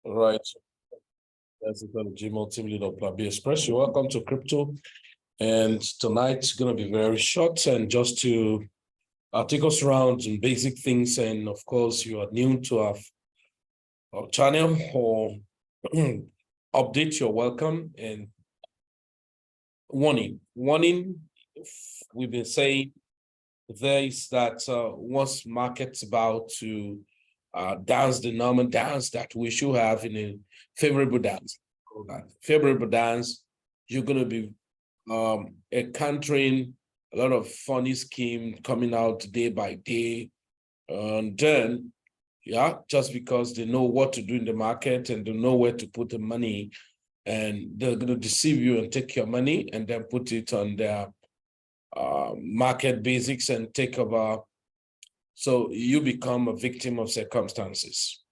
All right. That's the Gmail team leader of Plan B Express. You're welcome to Crypto. And tonight's going to be very short and just to take us around some basic things. And of course, you are new to our channel or update, you're welcome. And warning, we've been saying there is that once market's about to dance the normal dance that we should have in a favorable dance. Favorable dance, you're going to be encountering a lot of funny scheme coming out day by day. And then, yeah, just because they know what to do in the market and they know where to put the money, and they're going to deceive you and take your money and then put it on their market basics and take over. So you become a victim of circumstances.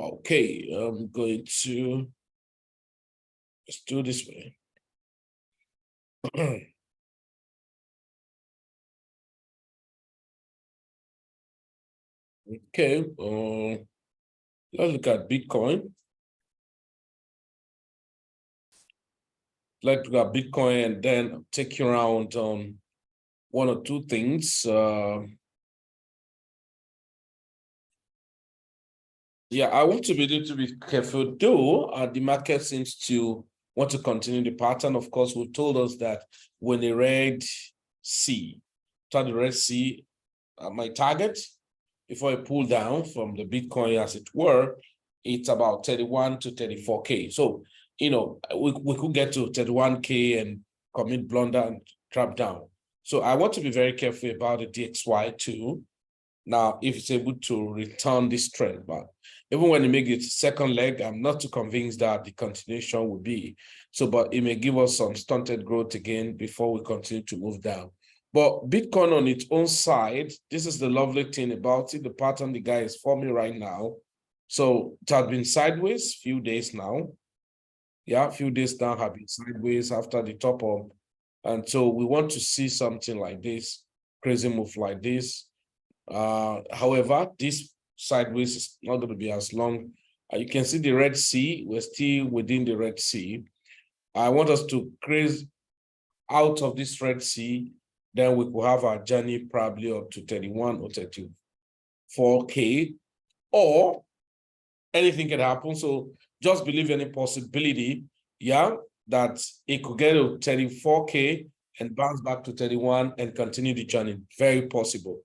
Okay, I'm going to let's do this way. Okay, let's look at Bitcoin. Let's look at Bitcoin and then take you around on one or two things. Yeah, I want to be a little bit careful, though the market seems to want to continue the pattern. Of course, who told us that when the Red Sea, the Red Sea, my target, before I pull down from the Bitcoin, as it were, it's about 31 to 34K. So, you know, we could get to 31K and commit blunder and trap down. So I want to be very careful about the DXY too. Now, if it's able to return this trend, but even when it makes its second leg, I'm not too convinced that the continuation will be. So, but it may give us some stunted growth again before we continue to move down. But Bitcoin on its own side, this is the lovely thing about it, the pattern the guy is forming right now. So it has been sideways few days now. Yeah, a few days now have been sideways after the top up. And so we want to see something like this, crazy move like this. However, this sideways is not going to be as long. You can see the Red Sea. We're still within the Red Sea. I want us to craze out of this Red Sea. Then we could have our journey probably up to 31 or 34K, or anything can happen. So just believe any possibility, yeah, that it could get to 34K and bounce back to 31 and continue the journey. Very possible.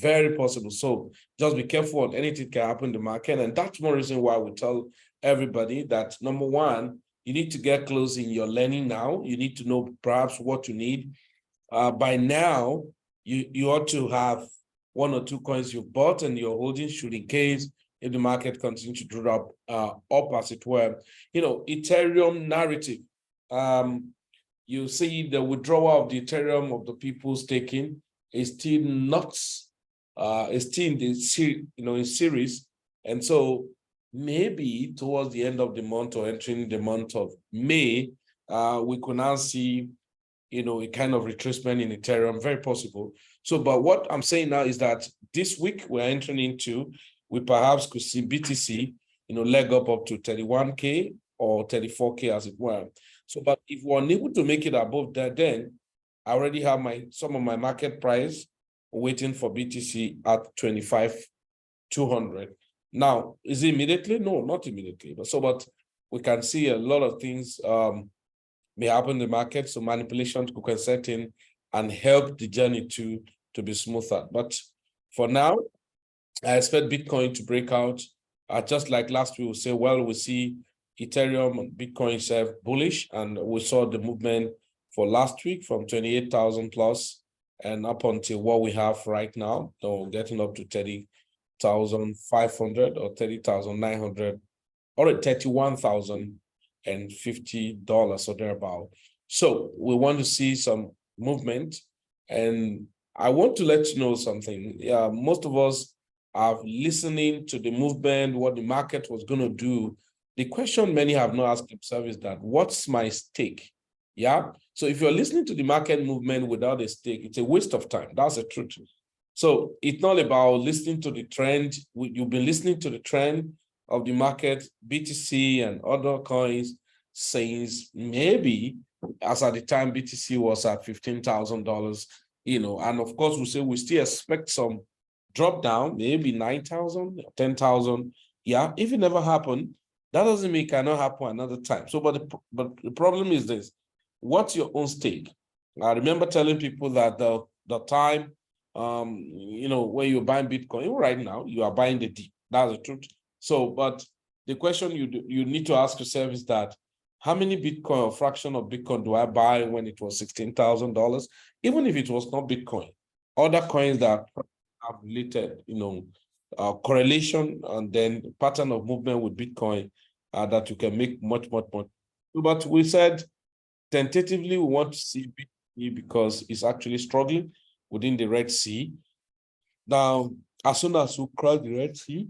Very possible. So just be careful on anything can happen in the market. And that's one reason why we tell everybody that, number one, you need to get close in your learning now. You need to know perhaps what you need. By now, you ought to have one or two coins you've bought and you're holding, should in case if the market continues to drop up, as it were. You know, Ethereum narrative. You see the withdrawal of the Ethereum of the people staking is still not, is still in the in series, and so maybe towards the end of the month or entering the month of May, we could now see, you know, a kind of retracement in Ethereum, very possible. So, but what I'm saying now is that this week we're entering into, we perhaps could see BTC, you know, leg up to 31K or 34K as it were. So, but if we're unable to make it above that, then I already have some of my market price waiting for BTC at 25,200. Now, is it immediately? No, not immediately. But we can see a lot of things may happen in the market, so manipulation could set in and help the journey to be smoother. But for now, I expect Bitcoin to break out. Just like last week, we say, well, we see Ethereum and Bitcoin serve bullish, and we saw the movement for last week from 28,000 plus and up until what we have right now, so getting up to 30,500 or 30,900 or $31,050 or thereabout. So we want to see some movement, and I want to let you know something. Yeah, most of us are listening to the movement, what the market was going to do. The question many have not asked themselves is that, what's my stake? Yeah. So if you're listening to the market movement without a stake, it's a waste of time. That's the truth. So it's not about listening to the trend. You've been listening to the trend of the market, BTC and other coins, saying maybe as at the time BTC was at $15,000, and of course we say we still expect some drop down, maybe 9,000, 10,000. Yeah, if it never happened, that doesn't mean it cannot happen another time. So, but the problem is this: what's your own stake? I remember telling people that the time, when you're buying Bitcoin, even right now, you are buying the dip. That's the truth. So, but the question you need to ask yourself is that how many Bitcoin or fraction of Bitcoin do I buy when it was $16,000? Even if it was not Bitcoin, other coins that have related, correlation and then pattern of movement with Bitcoin that you can make much, much, much. But we said tentatively we want to see Bitcoin because it's actually struggling within the Red Sea. Now, as soon as we cross the Red Sea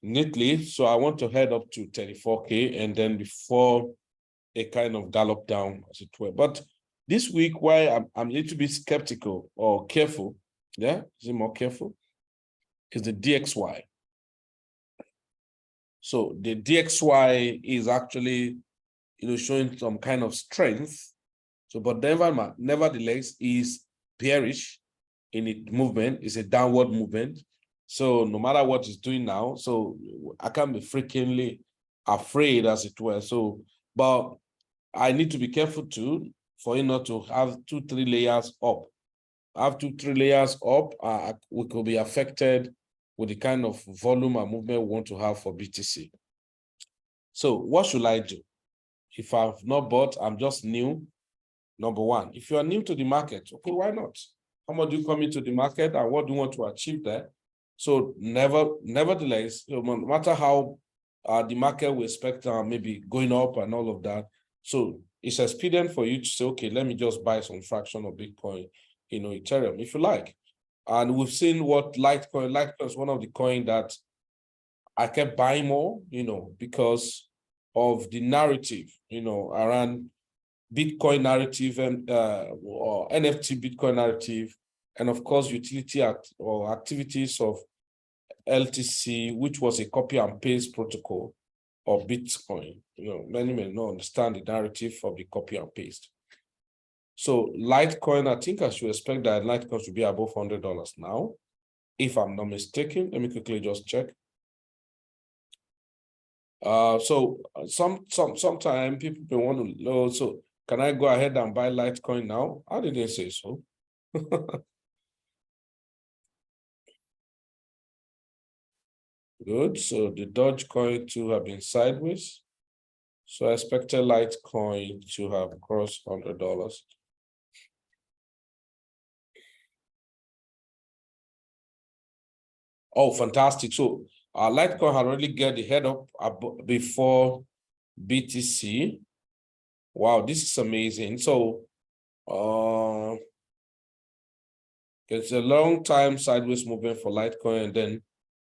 neatly, so I want to head up to 34K and then before a kind of gallop down, as it were. But this week, why I'm a little bit skeptical or careful, is it more careful? Is the DXY. So the DXY is actually, showing some kind of strength. So, but nevertheless, is bearish in its movement. It's a downward movement. So no matter what it's doing now, so I can't be frequently afraid, as it were. So, but I need to be careful too for it not to have 2-3 layers up. Have 2-3 layers up, we could be affected with the kind of volume and movement we want to have for BTC. So what should I do? If I've not bought, I'm just new. Number one, if you are new to the market, okay, why not? How much do you come into the market and what do you want to achieve there? So nevertheless, no matter how the market will expect maybe going up and all of that, so it's expedient for you to say, okay, let me just buy some fraction of Bitcoin, Ethereum, if you like. And we've seen what Litecoin is one of the coins that I kept buying more, because of the narrative, around Bitcoin narrative and or NFT Bitcoin narrative, and of course utility or activities of LTC, which was a copy and paste protocol of Bitcoin. Many may not understand the narrative of the copy and paste. So Litecoin, I think I should expect that Litecoin should be above $100 now, if I'm not mistaken. Let me quickly just check. So sometime people may want to know, so can I go ahead and buy Litecoin now? I didn't say so. Good. So the Dogecoin too have been sideways. So I expected Litecoin to have crossed $100. Oh, fantastic. So Litecoin had already get the head up before BTC. Wow, this is amazing. So it's a long time sideways movement for Litecoin, and then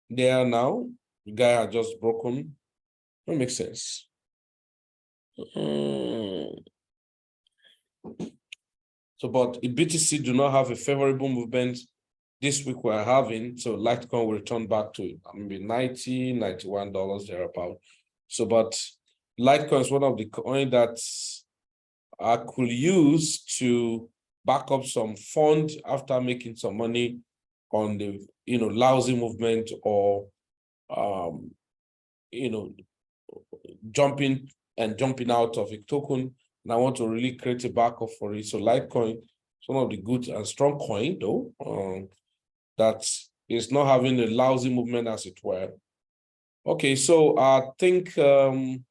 there now, the guy had just broken. That makes sense. So, but if BTC do not have a favorable movement this week we're having, so Litecoin will return back to maybe $90, $91 thereabout. So, but Litecoin is one of the coin that I could use to back up some fund after making some money on the lousy movement or jumping out of a token, and I want to really create a backup for it. So Litecoin is one of the good and strong coin though, that is not having a lousy movement, as it were. Okay, so I think okay,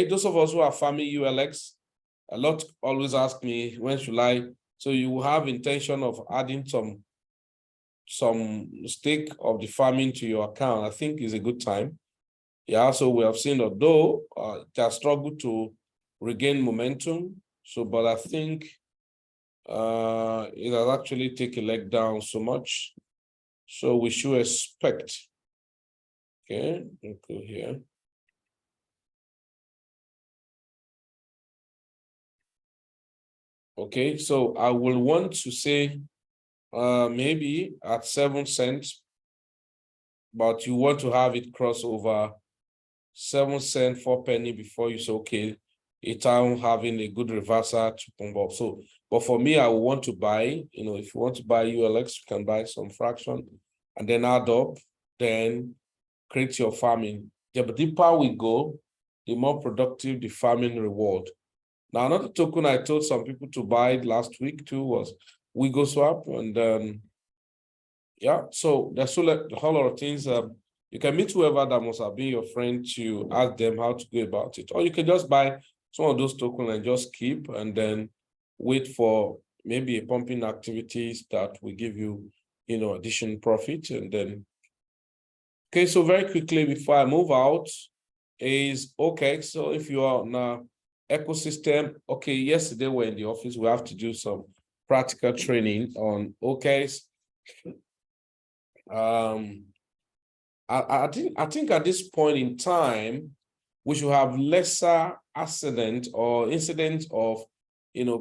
those of us who are farming ULX, a lot always ask me, when should I? So you have intention of adding some stake of the farming to your account. I think is a good time. Yeah, so we have seen, although it has struggled to regain momentum. So, but I think it has actually taken a leg down so much. So we should expect. Okay, go here. Okay, so I will want to say maybe at 7 cents, but you want to have it cross over 7 cents, 4 penny before you say, okay, it's having a good reversal to pump up. So, but for me, I will want to buy, if you want to buy ULX, you can buy some fraction and then add up, then create your farming. The deeper we go, the more productive the farming reward. Now, another token I told some people to buy last week too was Wigo Swap. And yeah, so there's a whole lot of things. You can meet whoever that must have been your friend to ask them how to go about it. Or you can just buy some of those tokens and just keep and then wait for maybe a pumping activities that will give you, additional profit. And then, okay, so very quickly before I move out is, okay, so if you are on an ecosystem, okay, yesterday we're in the office, we have to do some practical training on OKs. I think at this point in time, we should have lesser accident or incidents of,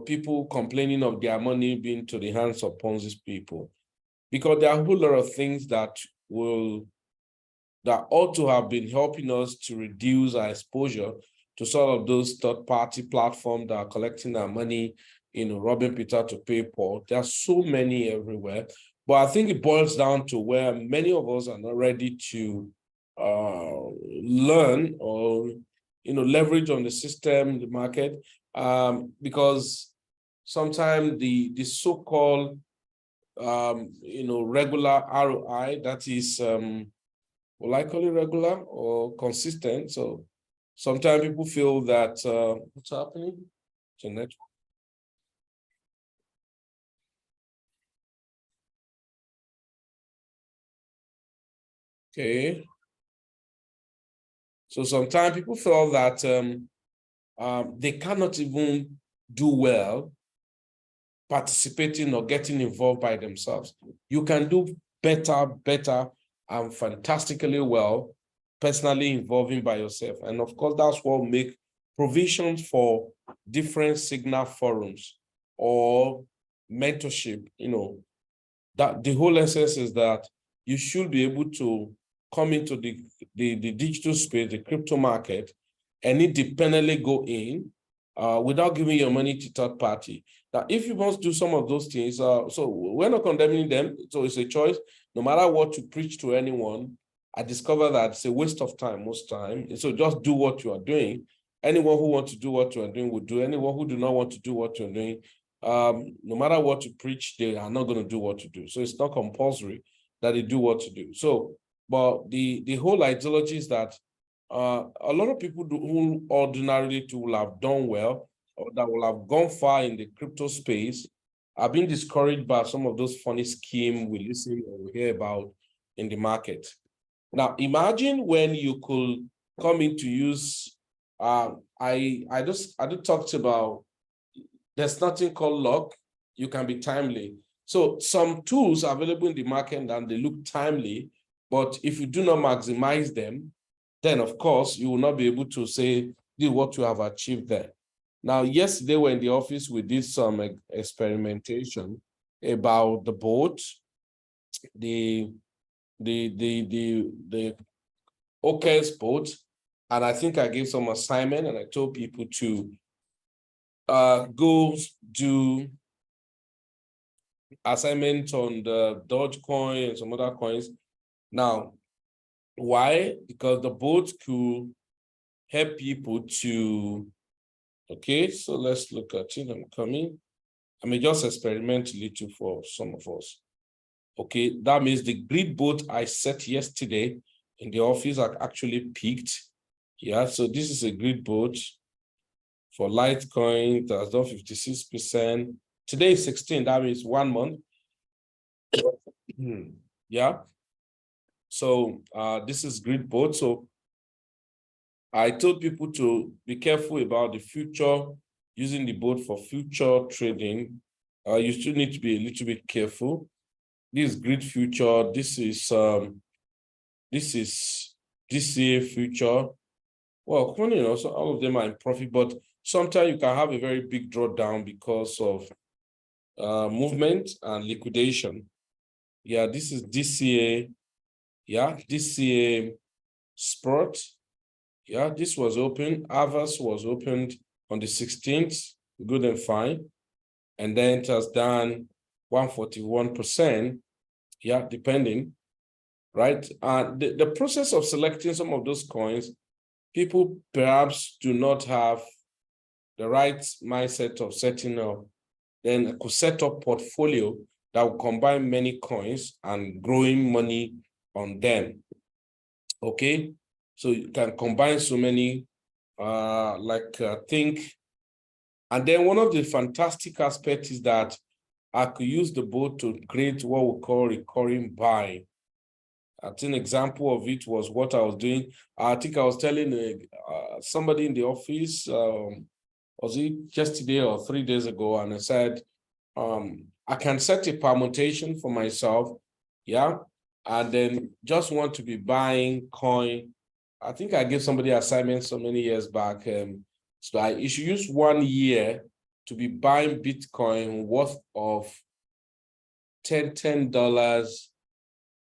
people complaining of their money being to the hands of Ponzi people, because there are a whole lot of things that ought to have been helping us to reduce our exposure to sort of those third-party platforms that are collecting our money, robbing Peter to pay Paul. There are so many everywhere. But I think it boils down to where many of us are not ready to learn or, leverage on the system, the market, because sometimes the so-called, regular ROI, that is, will I call it regular or consistent? So sometimes people feel that, what's happening? Jeanette. Okay. So sometimes people feel that they cannot even do well participating or getting involved by themselves. You can do better, and fantastically well personally involving by yourself. And of course, that's what will make provisions for different Signal forums or mentorship, that the whole essence is that you should be able to come into the digital space, the crypto market, and independently go in without giving your money to third party. Now, if you want to do some of those things, so we're not condemning them, so it's a choice. No matter what you preach to anyone, I discover that it's a waste of time most time. So just do what you are doing. Anyone who wants to do what you are doing will do. Anyone who do not want to do what you're doing, no matter what you preach, they are not going to do what you do. So it's not compulsory that they do what you do. So, but the whole ideology is that a lot of people who ordinarily will have done well or that will have gone far in the crypto space are being discouraged by some of those funny schemes we listen or we hear about in the market. Now, imagine when you could come in to use, I just talked about, there's nothing called luck. You can be timely. So some tools are available in the market and they look timely, but if you do not maximize them, then of course you will not be able to say what you have achieved there. Now, yesterday we're in the office, we did some experimentation about the boat, the OK's boat, and I think I gave some assignment and I told people to go do assignment on the Dogecoin and some other coins. Now, why? Because the boat could help people to, okay, so let's look at it. I'm coming. I may just experiment a little for some of us. Okay, that means the grid boat I set yesterday in the office are actually peaked. Yeah, so this is a grid boat for Litecoin that has done 56%. Today is 16, that means 1 month. Yeah. So this is grid boat. So I told people to be careful about the future, using the boat for future trading. You still need to be a little bit careful. This is grid future. This is DCA future. Well, so all of them are in profit, but sometimes you can have a very big drawdown because of movement and liquidation. Yeah, this is DCA. Yeah, DCA Sport. Yeah, this was open. Avas was opened on the 16th, good and fine. And then it has done 141%. Yeah, depending, right? The process of selecting some of those coins, people perhaps do not have the right mindset of setting up. Then I could set up portfolio that will combine many coins and growing money on them. Okay, so you can combine so many, think. And then one of the fantastic aspects is that I could use the boat to create what we call recurring buy. I think an example of it was what I was doing. I think I was telling somebody in the office, was it yesterday or 3 days ago, and I said, I can set a permutation for myself, yeah, and then just want to be buying coin. I think I gave somebody assignment so many years back, so you should use 1 year to be buying Bitcoin worth of $10.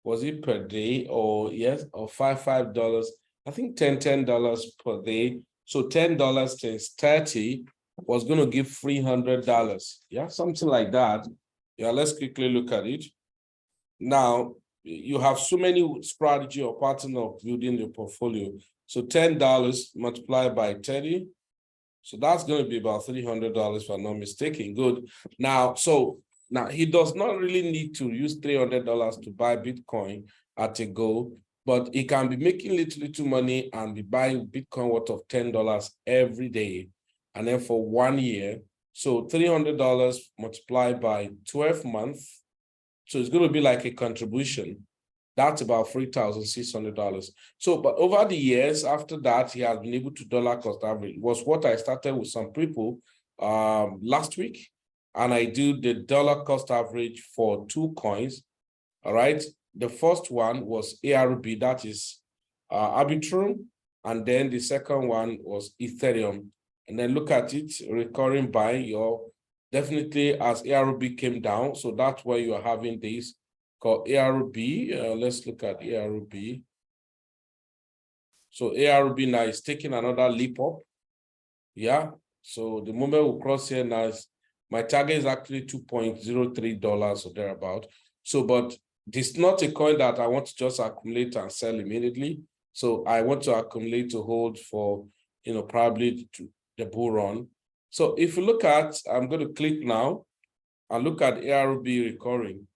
Was it per day or yes, or $5? I think $10 per day. So $10 times 30 was going to give $300. Yeah, something like that. Yeah, let's quickly look at it. Now, you have so many strategy or pattern of building your portfolio. So $10 multiplied by 30. So that's going to be about $300 if I'm not mistaken. Good. Now, he does not really need to use $300 to buy Bitcoin at a go, but he can be making little money and be buying Bitcoin worth of $10 every day. And then for 1 year, so $300 multiplied by 12 months. So it's going to be like a contribution. That's about $3,600. So, but over the years after that, he has been able to dollar cost average. It was what I started with some people last week. And I do the dollar cost average for 2 coins. All right. The first one was ARB, that is Arbitrum. And then the second one was Ethereum. And then look at it, recurring buy, definitely as ARB came down. So that's why you are having this called ARB. Let's look at ARB. So ARB now is taking another leap up. Yeah. So the moment we cross here now, my target is actually $2.03 or thereabout. So, but this is not a coin that I want to just accumulate and sell immediately. So I want to accumulate to hold for, probably the bull run. So if you look at, I'm going to click now and look at ARB recurring.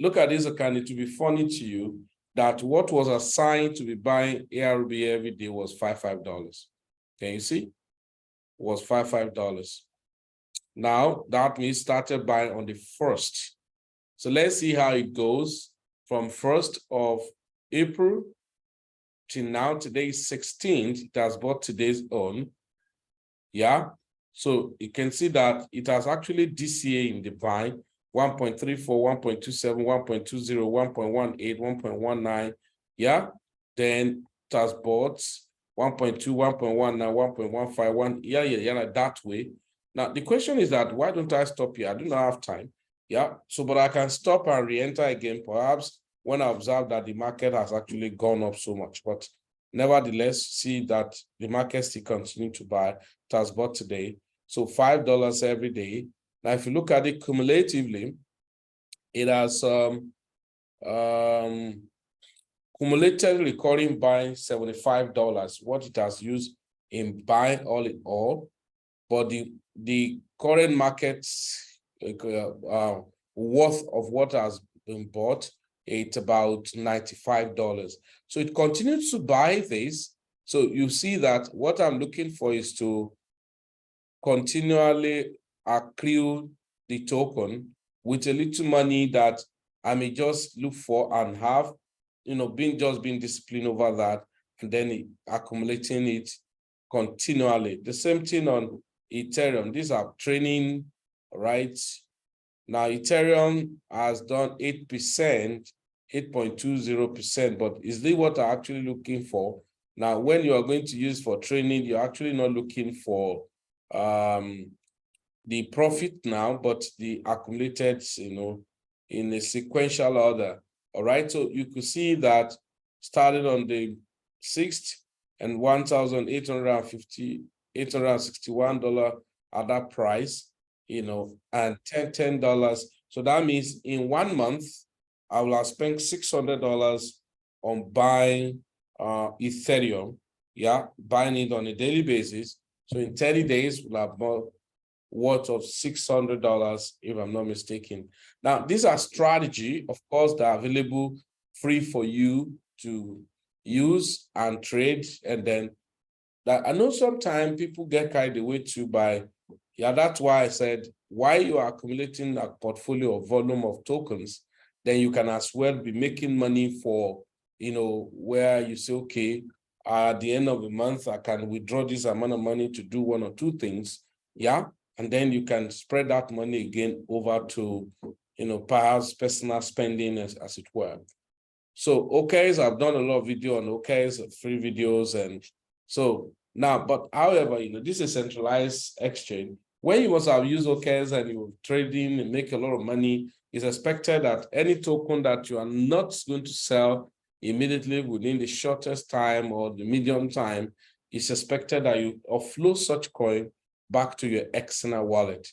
Look at this account. It will be funny to you that what was assigned to be buying ARB every day was $5. Can you see? It was $5. Now that means started buying on the 1st. So let's see how it goes from 1st of April to now. Today is 16th. It has bought today's own. Yeah. So you can see that it has actually DCA in the buy. 1.34, 1.27, 1.20, 1.18, 1.19. Yeah. Then it has bought 1.2, 1.19, 1.15, 1. Yeah, that way. Now, the question is that why don't I stop here? I do not have time. Yeah. So, but I can stop and re-enter again, perhaps when I observe that the market has actually gone up so much. But nevertheless, see that the market still continue to buy. It has bought today. So $5 every day. Now, if you look at it cumulatively, it has cumulative recurring buying $75, what it has used in buying all in all. But the current market's worth of what has been bought, it's about $95. So it continues to buy this. So you see that what I'm looking for is to continually accrue the token with a little money that I may just look for and have, being disciplined over that, and then accumulating it continually. The same thing on Ethereum. These are training, right? Now Ethereum has done 8%, 8.20%, but is this what I'm actually looking for? Now, when you are going to use for training, you're actually not looking for the profit now, but the accumulated, in a sequential order. All right, so you could see that started on the 6th and $1,861 at that price, and $10. So that means in 1 month, I will have spent $600 on buying Ethereum, buying it on a daily basis. So in 30 days, we'll have more worth of $600, if I'm not mistaken. Now, these are strategy, of course, that are available free for you to use and trade. And then that I know sometimes people get carried away too by, that's why I said, while you are accumulating a portfolio of volume of tokens, then you can as well be making money for, where you say, okay, at the end of the month, I can withdraw this amount of money to do one or two things. And then you can spread that money again over to, perhaps personal spending, as it were. So OKs, I've done a lot of video on OKs, free videos. And so now, but however, this is a centralized exchange. When you must have used OKs and you're trading and make a lot of money, it's expected that any token that you are not going to sell immediately within the shortest time or the medium time, it's expected that you offload such coin back to your external wallet.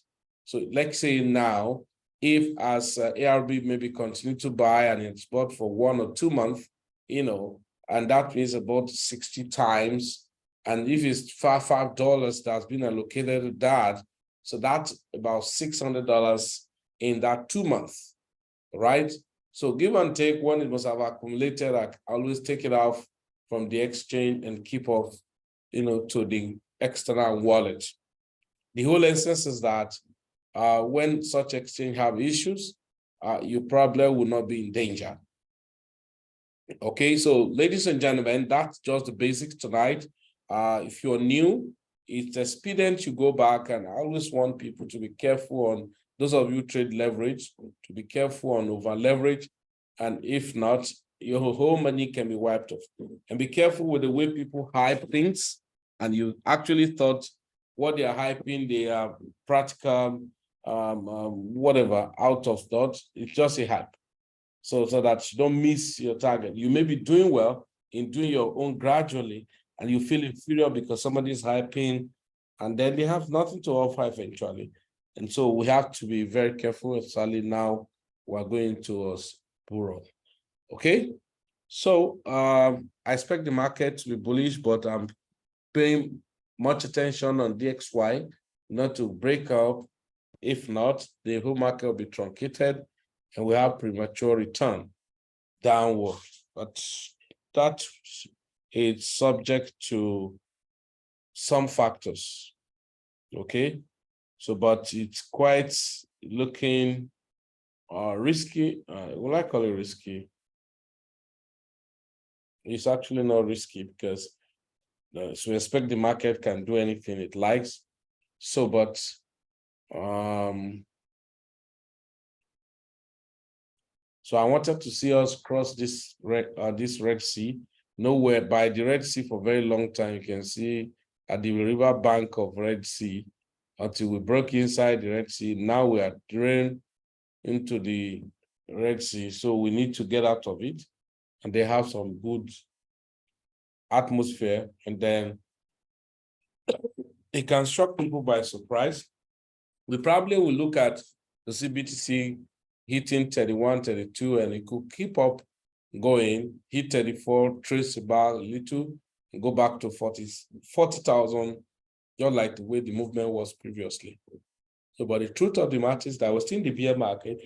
So let's say now, if as ARB maybe continue to buy and it's bought for 1 or 2 months, and that means about 60 times. And if it's $5 that's been allocated to that, so that's about $600 in that 2 months, right? So give and take, when it must have accumulated, I always take it off from the exchange and keep off, to the external wallet. The whole essence is that when such exchange have issues, you probably will not be in danger. Okay, so ladies and gentlemen, that's just the basics tonight. If you're new, it's expedient you go back, and I always want people to be careful on, those of you trade leverage, to be careful on over leverage. And if not, your whole money can be wiped off. And be careful with the way people hype things, and you actually thought what they are hyping, they are practical, whatever, out of thought. It's just a hype. So that you don't miss your target. You may be doing well in doing your own gradually, and you feel inferior because somebody's hyping, and then they have nothing to offer eventually. And so we have to be very careful, especially now we're going towards bull. Okay, so I expect the market to be bullish, but I'm paying much attention on DXY not to break up. If not, the whole market will be truncated and we have premature return downward. But that is subject to some factors. Okay, so but it's quite looking risky. Will I call it risky? It's actually not risky because so we expect the market can do anything it likes. So, but so I wanted to see us cross this Red Sea. Nowhere by the Red Sea for a very long time. You can see at the river bank of Red Sea until we broke inside the Red Sea. Now we are drained into the Red Sea. So we need to get out of it. And they have some good atmosphere. And then it can shock people by surprise. We probably will look at the CBTC hitting 31, 32, and it could keep up going, hit 34, trace about a little, and go back to 40,000, just like the way the movement was previously. So, but the truth of the matter is that we're still in the bear market.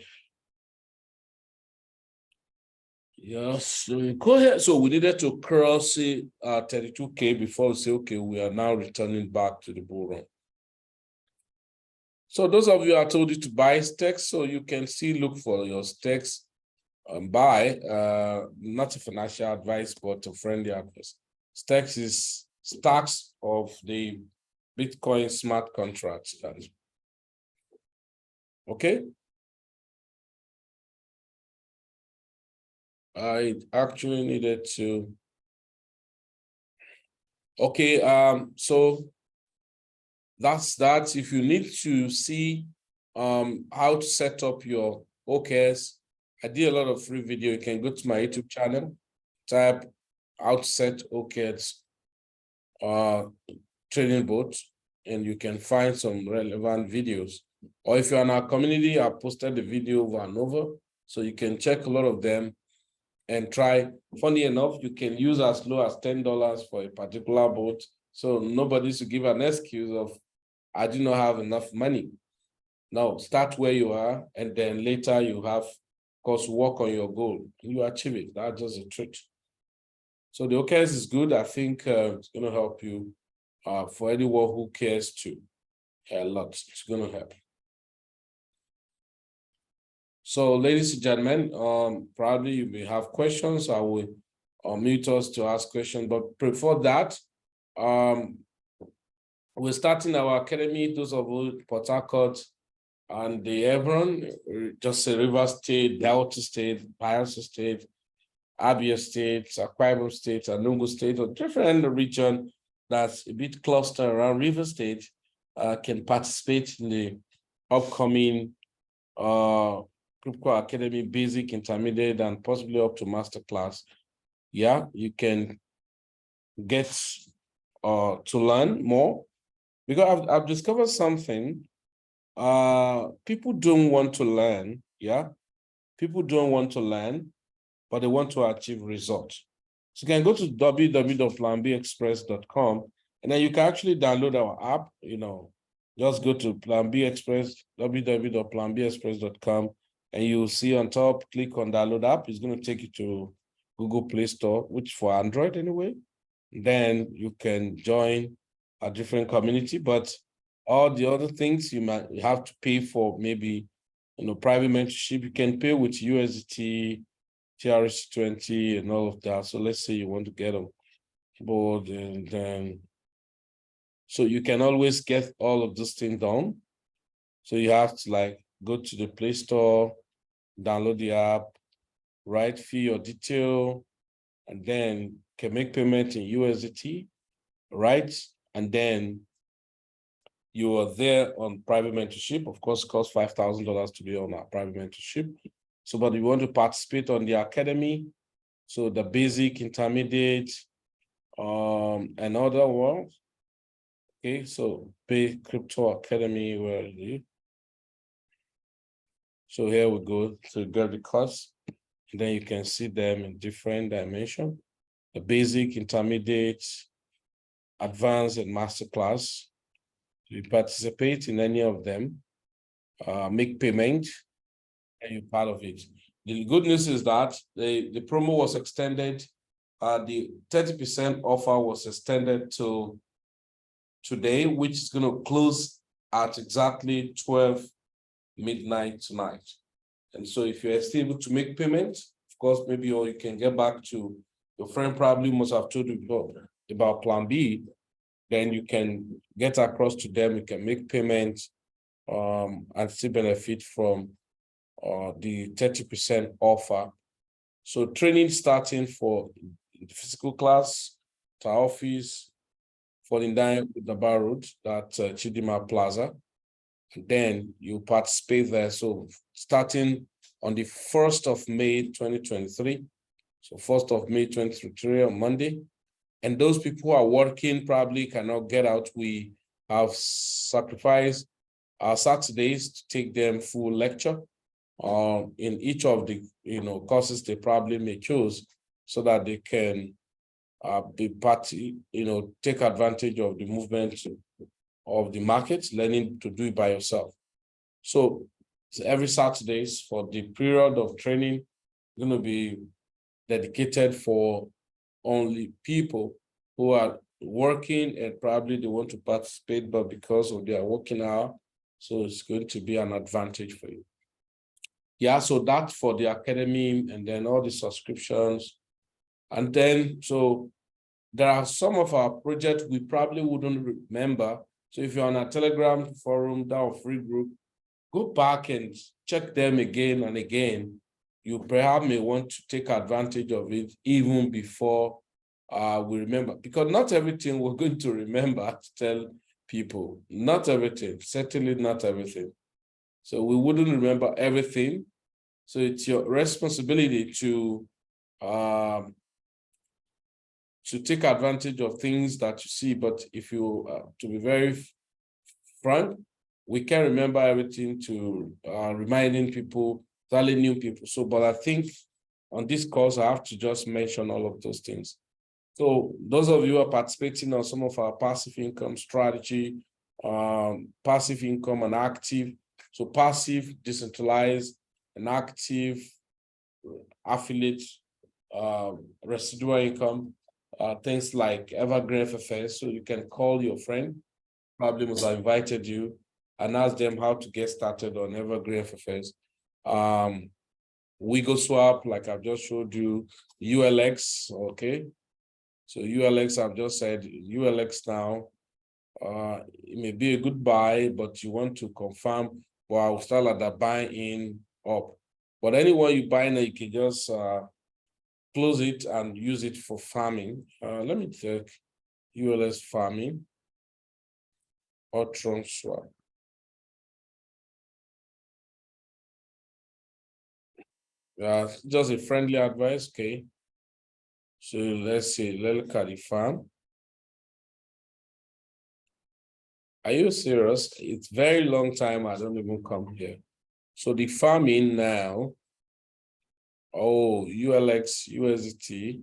Yes, so go ahead. So we needed to cross 32K before we say, okay, we are now returning back to the bull run. So those of you I told you to buy stocks, so you can still look for your stocks and buy, not a financial advice, but a friendly advice. Stocks is stacks of the Bitcoin smart contracts. Okay. I actually needed to. Okay, so that's that. If you need to see how to set up your OKS, I did a lot of free video. You can go to my YouTube channel, type how to set OKS training boat, and you can find some relevant videos. Or if you're in our community, I posted the video over and over, so you can check a lot of them and try. Funny enough, you can use as low as $10 for a particular boat. So nobody should give an excuse of, I do not have enough money. Now start where you are, and then later you have, of course, work on your goal. You achieve it. That's just the truth. So the OKS is good. I think it's going to help you for anyone who cares to a lot. It's going to help. So, ladies and gentlemen, probably you may have questions. I will mute us to ask questions. But before that, we're starting our academy. Those of you Port Harcourt and the Hebron, just say River State, Delta State, Bayelsa State, Abia State, Akwa Ibom State, Enugu State, or different region that's a bit clustered around River State can participate in the upcoming Crypto Academy Basic, Intermediate, and possibly up to Masterclass. Yeah, you can get to learn more, because I've discovered something. People don't want to learn. Yeah, people don't want to learn, but they want to achieve results. So you can go to www.planbexpress.com, and then you can actually download our app. Just go to Plan B Express, www.planbexpress.com, and you'll see on top, click on download app. It's going to take you to Google Play Store, which for Android anyway. Then you can join a different community, but all the other things you have to pay for, maybe private mentorship. You can pay with USDT, TRC20, and all of that. So let's say you want to get on board, and then so you can always get all of this thing done. So you have to go to the Play Store, download the app, fill your detail, and then can make payment in USDT, right? And then you are there on private mentorship. Of course, it costs $5,000 to be on our private mentorship. So, but if you want to participate on the academy, so the basic, intermediate, and other ones. Okay, so Pay Crypto Academy, where is it? So here we go to get the course, and then you can see them in different dimensions: the basic, intermediate, advanced, and masterclass. You participate in any of them, make payment, and you're part of it. The good news is that the promo was extended. The 30% offer was extended to today, which is going to close at exactly 12 midnight tonight. And so if you're still able to make payments, of course, maybe, or you can get back to your friend, probably must have told you about Plan B, then you can get across to them, you can make payments and still benefit from the 30% offer. So training starting for the physical class to our office, 49 Udaba Road, at Chidima Plaza. And then you participate there. So starting on the 1st of May, 2023. So 1st of May, 2023 on Monday. And those people who are working probably cannot get out. We have sacrificed our Saturdays to take them full lecture in each of the courses they probably may choose, so that they can be take advantage of the movement of the market, learning to do it by yourself. So every Saturdays for the period of training going to be dedicated for only people who are working and probably they want to participate, but because of their working hour, so it's going to be an advantage for you. Yeah, so that's for the academy, and then all the subscriptions. And then, so there are some of our projects we probably wouldn't remember. So if you're on a Telegram forum, down free group, go back and check them again and again. You perhaps may want to take advantage of it even before we remember, because not everything we're going to remember to tell people, not everything, certainly not everything. So we wouldn't remember everything. So it's your responsibility to take advantage of things that you see. But if you, to be very frank, we can't remember everything to reminding people, telling new people. So, but I think on this course, I have to just mention all of those things. So those of you who are participating on some of our passive income strategy, passive income and active. So passive, decentralized, and active affiliate, residual income, things like Evergreen FFS. So you can call your friend, probably must have invited you, and ask them how to get started on Evergreen FFS. WiggleSwap, like I've just showed you, ULX, okay? So ULX, I've just said ULX now, it may be a good buy, but you want to confirm, well, I'll start at the buy-in up. But anyone you buy now, you can just close it and use it for farming. Let me check ULX farming or Tron swap. Just a friendly advice, okay? So let's see, let's look at the farm. Are you serious? It's very long time I don't even come here. So the farming now, oh, ULX, USDT,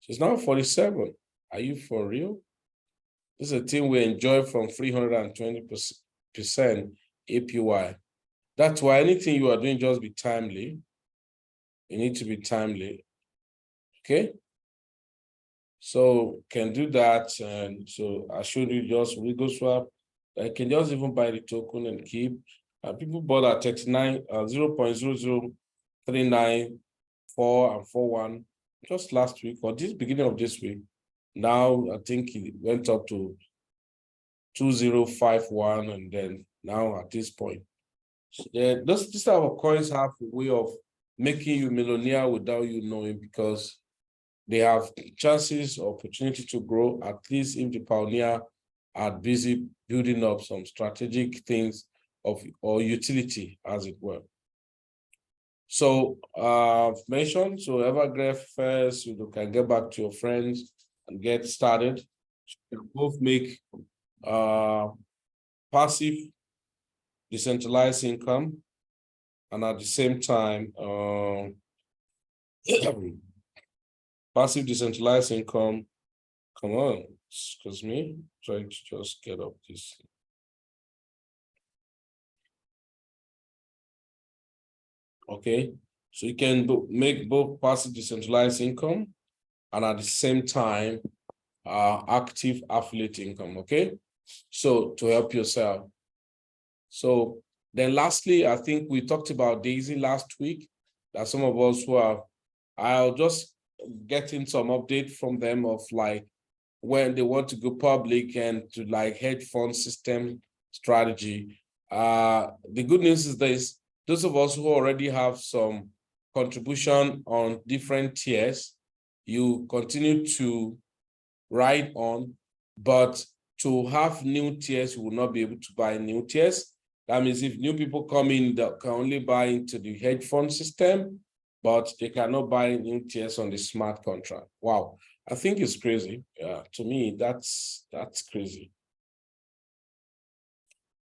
it's now 47. Are you for real? This is a thing we enjoy from 320% APY. That's why anything you are doing, just be timely. You need to be timely, okay? So can do that, and so I showed you just WiggleSwap. I can just even buy the token and keep. People bought at 39, 0.00394 and 41 just last week or this beginning of this week. Now I think it went up to 2051, and then now at this point. This type of coins have a way of making you millionaire without you knowing, because they have chances, opportunity to grow, at least if the pioneer are busy building up some strategic things or utility, as it were. So mentioned, so Evergreen first, you can get back to your friends and get started. You both make passive decentralized income, and at the same time, passive decentralized income. Come on, excuse me, trying to just get up this. Okay, so you can make both passive decentralized income and at the same time, active affiliate income, okay? So to help yourself. So then lastly, I think we talked about Daisy last week, that some of us who are, I'll just getting some update from them of like when they want to go public and to like hedge fund system strategy. The good news is this, those of us who already have some contribution on different tiers, you continue to ride on, but to have new tiers, you will not be able to buy new tiers. That means if new people come in, they can only buy into the hedge fund system, but they cannot buy new tiers on the smart contract. Wow, I think it's crazy. To me, that's crazy.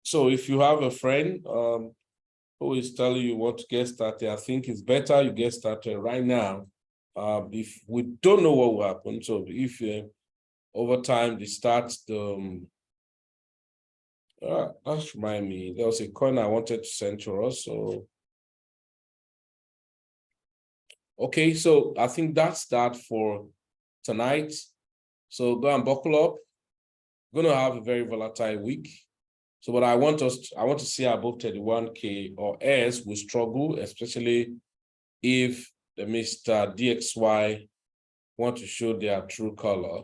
So if you have a friend who is telling you what to get started, I think it's better you get started right now. If we don't know what will happen, so if over time they start the that remind me, there was a coin I wanted to send to us. So okay, so I think that's that for tonight. So go and buckle up. We're gonna have a very volatile week. So what I want to see above 31K or else we struggle, especially if the Mr. DXY want to show their true color.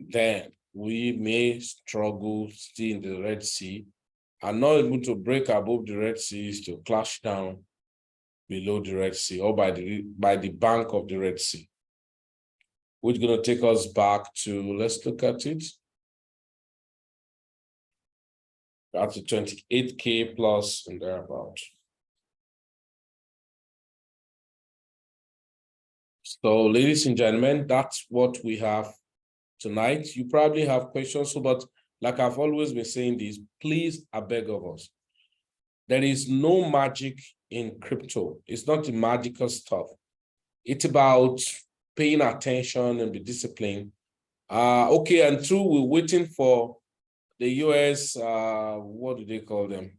Then we may struggle still in the Red Sea, and not able to break above the Red Sea is to clash down below the Red Sea or by the bank of the Red Sea. which is going to take us back to, let's look at it. That's a 28K plus and thereabout. So, ladies and gentlemen, that's what we have tonight. You probably have questions, but like I've always been saying this, please, I beg of us. There is no magic in crypto. It's not the magical stuff. It's about paying attention and be disciplined. Okay, and two, we're waiting for the US, what do they call them?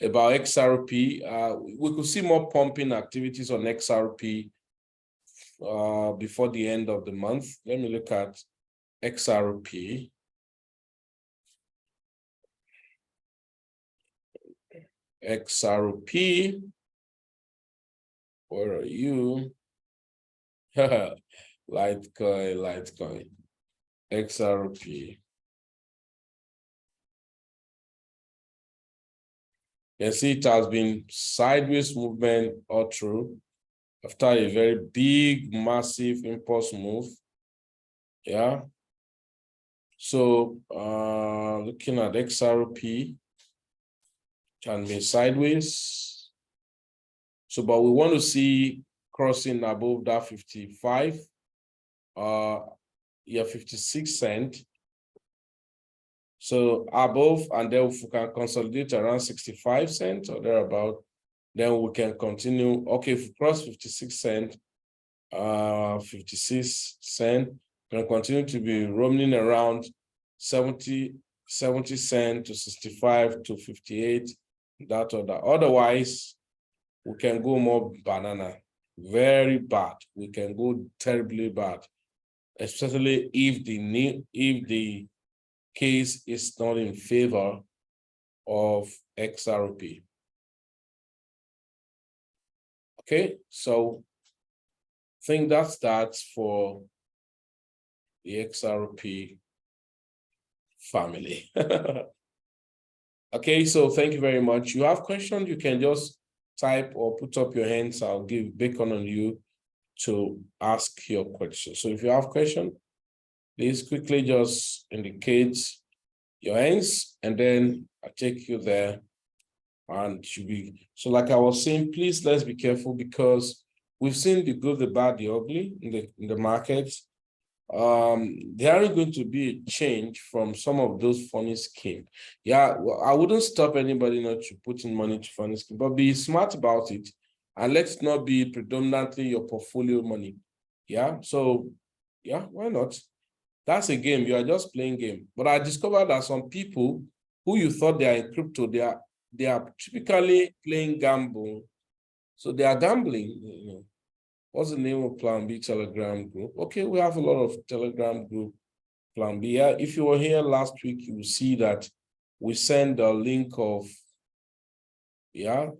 About XRP. We could see more pumping activities on XRP before the end of the month. Let me look at XRP. XRP, where are you? Litecoin, XRP. You see it has been sideways movement all through after a very big, massive impulse move. Yeah. So looking at XRP, can be sideways. So, but we want to see crossing above that 55, 56 cent. So above, and then if we can consolidate around 65 cents or thereabout, then we can continue. Okay, if we cross 56 cent, 56 cent, can continue to be roaming around 70 cent to 65 to 58, that or that. Otherwise, we can go more banana, very bad. We can go terribly bad, especially if the case is not in favor of XRP. Okay, so I think that's for the XRP family. Okay, so thank you very much. You have questions, you can just type or put up your hands. I'll give beacon on you to ask your question. So if you have questions, please quickly just indicate your hands and then I'll take you there. And should be so, like I was saying, please let's be careful because we've seen the good, the bad, the ugly in the markets. There aren't going to be a change from some of those funny schemes. Yeah, well, I wouldn't stop anybody not to put in money to funny scheme, but be smart about it and let's not be predominantly your portfolio money. Yeah, so yeah, why not? That's a game. You are just playing game. But I discovered that some people who you thought they are in crypto, they are typically playing gamble. So they are gambling. You know. What's the name of Plan B Telegram group? Okay, we have a lot of Telegram group Plan B. Yeah, if you were here last week, you will see that we send a link of, yeah,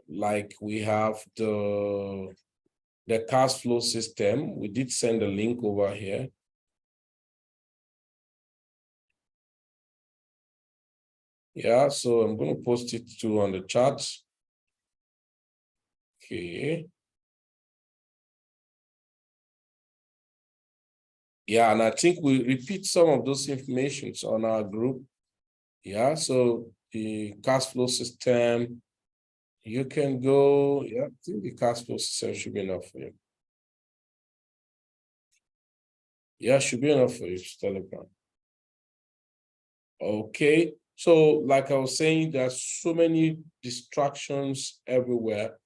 like we have the cash flow system. We did send a link over here. Yeah, so I'm going to post it too on the chat. Okay. Yeah, and I think we repeat some of those informations on our group. Yeah, so the cash flow system, you can go, yeah, I think the cash flow system should be enough for you. Yeah, should be enough for you, Telegram. Okay, so like I was saying, there's so many distractions everywhere.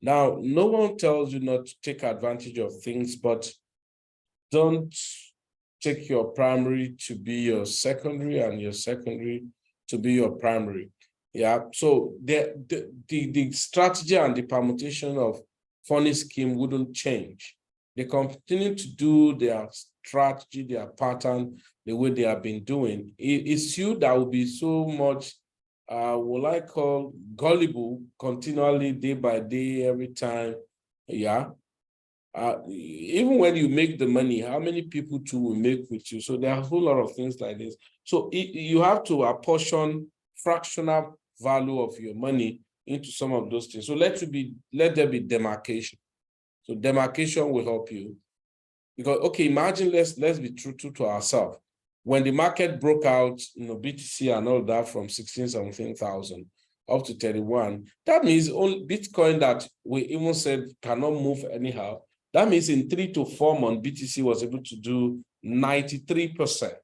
Now, no one tells you not to take advantage of things, but don't take your primary to be your secondary and your secondary to be your primary. Yeah, so the strategy and the permutation of funny scheme wouldn't change. They continue to do their strategy, their pattern, the way they have been doing. It's you that will be so much, what I call gullible, continually, day by day, every time. Yeah. Even when you make the money, how many people too will make with you? So there are a whole lot of things like this. So you have to apportion fractional value of your money into some of those things. So let there be demarcation. So demarcation will help you. Because, okay, imagine, let's be true to ourselves. When the market broke out, BTC and all that from 16, 17,000 up to 31, that means only Bitcoin that we even said cannot move anyhow. That means in 3 to 4 months, BTC was able to do 93%.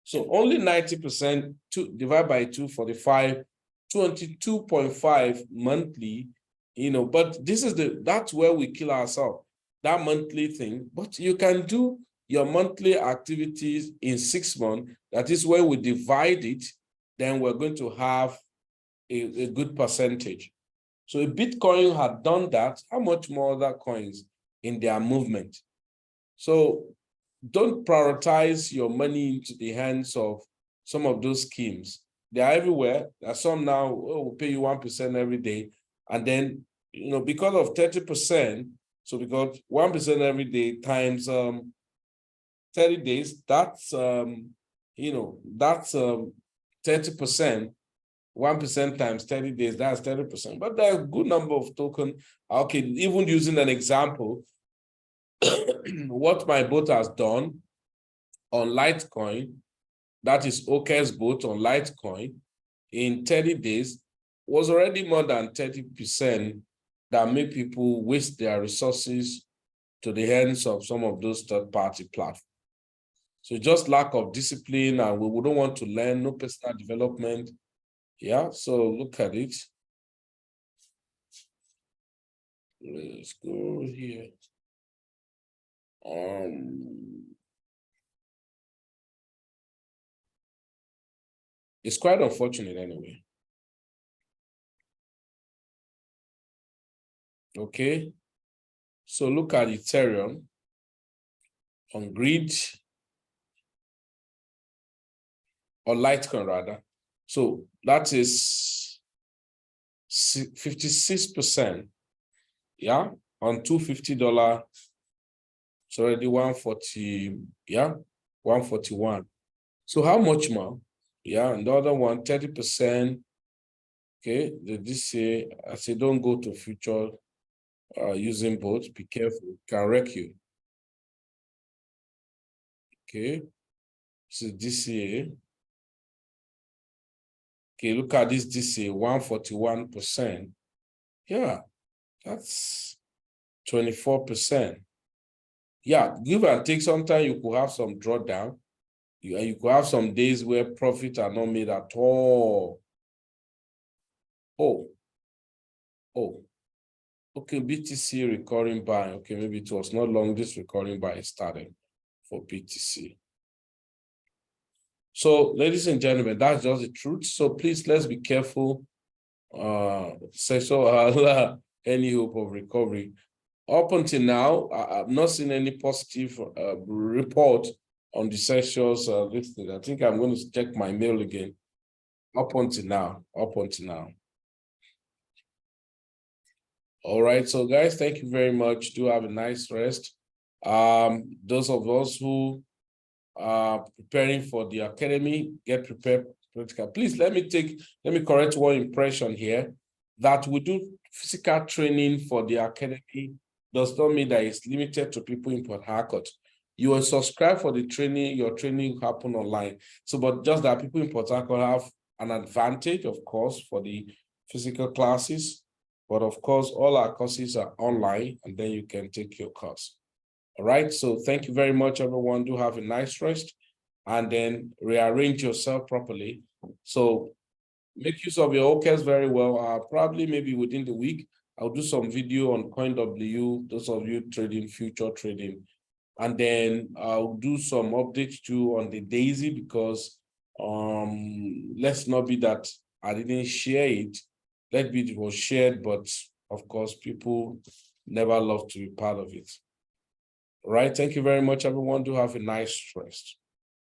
So only 90% divided by 245, 22.5 monthly, but that's where we kill ourselves, that monthly thing. But you can do your monthly activities in 6 months. That is where we divide it, then we're going to have a good percentage. So if Bitcoin had done that, how much more other coins in their movement? So don't prioritize your money into the hands of some of those schemes. They are everywhere. There are some now, we'll pay you 1% every day. And then, because of 30%, so because 1% every day times 30 days, that's, that's 30%. 1% times 30 days, that's 30%. But there are a good number of tokens. Okay, even using an example, what my bot has done on Litecoin, that is OK's bot on Litecoin, in 30 days was already more than 30% that make people waste their resources to the hands of some of those third-party platforms. So just lack of discipline, and we don't want to learn, no personal development. Yeah, so look at it. Let's go here. It's quite unfortunate anyway. Okay, so look at Ethereum on Grid, or Litecoin rather. So that is 56%, yeah, on $250. It's already 140, yeah, 141. So how much more? Yeah, and the other one, 30%. Okay, this say, I say don't go to future using bots, be careful, can wreck you. Okay, so DCA. Okay, look at this DCA, 141%. Yeah, that's 24%. Yeah, give and take. Sometimes you could have some drawdown. You could have some days where profits are not made at all. Oh, okay, BTC recurring buy. Okay, maybe it was not long this recurring buy started for BTC. So, ladies and gentlemen, that's just the truth. So please, let's be careful. Any hope of recovery. Up until now, I've not seen any positive report on the sessions listed. I think I'm going to check my mail again. Up until now. All right, so guys, thank you very much. Do have a nice rest. Those of us who are preparing for the academy, get prepared practical. Please let me correct one impression here, that we do physical training for the academy does not mean that it's limited to people in Port Harcourt. You will subscribe for the training, your training will happen online. So, but just that people in Port Harcourt have an advantage, of course, for the physical classes. But of course, all our courses are online, and then you can take your course. All right, so thank you very much, everyone. Do have a nice rest, and then rearrange yourself properly. So make use of your OKs very well. Probably maybe within the week, I'll do some video on CoinW, those of you trading, future trading. And then I'll do some updates too on the Daisy, because let's not be that I didn't share it. Let be it was shared, but of course, people never love to be part of it. All right, thank you very much, everyone. Do have a nice rest.